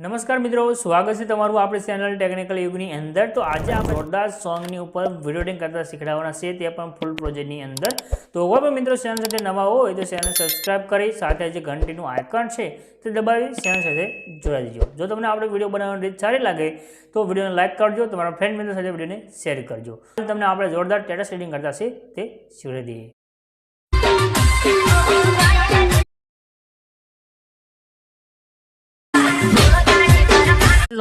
નમસ્કાર મિત્રો, સ્વાગત છે તમારું આપણી ચેનલ ટેકનિકલ યુગની અંદર। તો આજે આપણે જોરદાર સોંગની ઉપર વિડીયો એડિટિંગ કરતા શીખવાડવાના છે, તે પણ ફૂલ પ્રોજેક્ટની અંદર। તો કોઈ પણ મિત્રો ચેનલ સાથે નવા હોય તો ચેનલ સબસ્ક્રાઇબ કરી સાથે જે ઘંટીનું આઇકન છે તે દબાવી ચેનલ સાથે જોડાઈ દેજો। જો તમને આપણે વિડીયો બનાવવાની રીત સારી લાગે તો વિડીયોને લાઇક કરજો, તમારા ફ્રેન્ડ મિત્રો સાથે વિડીયોને શેર કરજો। તમને આપણે જોરદાર સ્ટેટસ એડિટિંગ કરતા છે તે શીખવાડી દઈએ।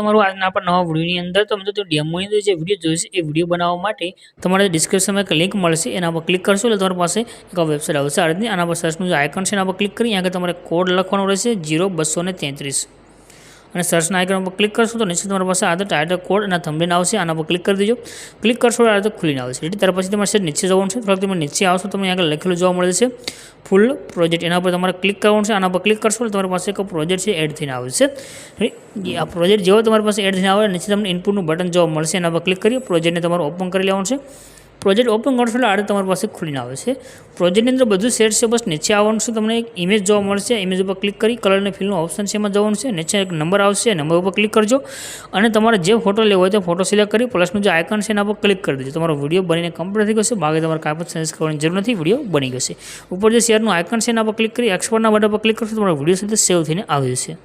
તમારું આજના આપણા નવા વિડીયોની અંદર તો મિત્રો ડેમોની અંદર જે વિડીયો જોઈશે એ વિડીયો બનાવવા માટે તમારે ડિસ્ક્રિપ્શનમાં એક લિંક મળશે, એના પર ક્લિક કરશો એટલે તમારી પાસે એક વેબસાઇટ આવશે। આ રીતની આના પર સર્ચનું જે આઇકન છે એના પર ક્લિક કરી અહીંયા તમારે કોડ લખવાનો રહેશે 0233 અને સર્ચના આઇકન પર ક્લિક કરશો તો નીચે તમારી પાસે આ ટાઇટલ કોડ અને થંબનેલ આવશે, આના પર ક્લિક કરી દેજો। ક્લિક કરશો એટલે આ રીતે ખુલીને આવશે। એટલે ત્યાર પછી તમારે નીચે જવાનું છે, થોડાક તમે નીચે આવશો તમને આગળ લખેલું જોવા મળે છે ફૂલ પ્રોજેક્ટ, એના પર તમારે ક્લિક કરવાનું છે। આના પર ક્લિક કરશો એટલે તમારી પાસે એક પ્રોજેક્ટ છે એડ થઈને આવશે। આ પ્રોજેક્ટ જેવો તમારી પાસે એડ થઈને આવે નીચે તમને ઇનપુટનું બટન જોવા મળશે, એના પર ક્લિક કરી પ્રોજેક્ટને તમારે ઓપન કરી લેવાનું છે। પ્રોજેક્ટ ઓપન કરશો એટલે આ તમારી પાસે ખુલીને આવે છે। પ્રોજેક્ટની અંદર બધું સેટ છે, બસ નીચે આવવાનું છે, તમને એક ઇમેજ જોવા મળશે, ઇમેજ ઉપર ક્લિક કરી કલર અને ફિલનું ઓપ્શન છે એમાં જવાનું છે। નીચે એક નંબર આવશે, નંબર ઉપર ક્લિક કરજો અને તમારે જે ફોટો લેવો હોય તો ફોટો સિલેક્ટ કરી પ્લસનું જે આઇકન છે એના પર ક્લિક કરી દેજો। તમારો વિડીયો બનીને કમ્પ્લીટ થઈ જશે, બાકી તમારે કાંઈ પણ ચેન્જ કરવાની જરૂર નથી, વિડીયો બની જશે। ઉપર જે શેરનું આઇકન છે એના પર ક્લિક કરી એક્સપોર્ટના બટન પર ક્લિક કરશો તમારો વિડીયો સાથે સેવ થઈને આવી જશે।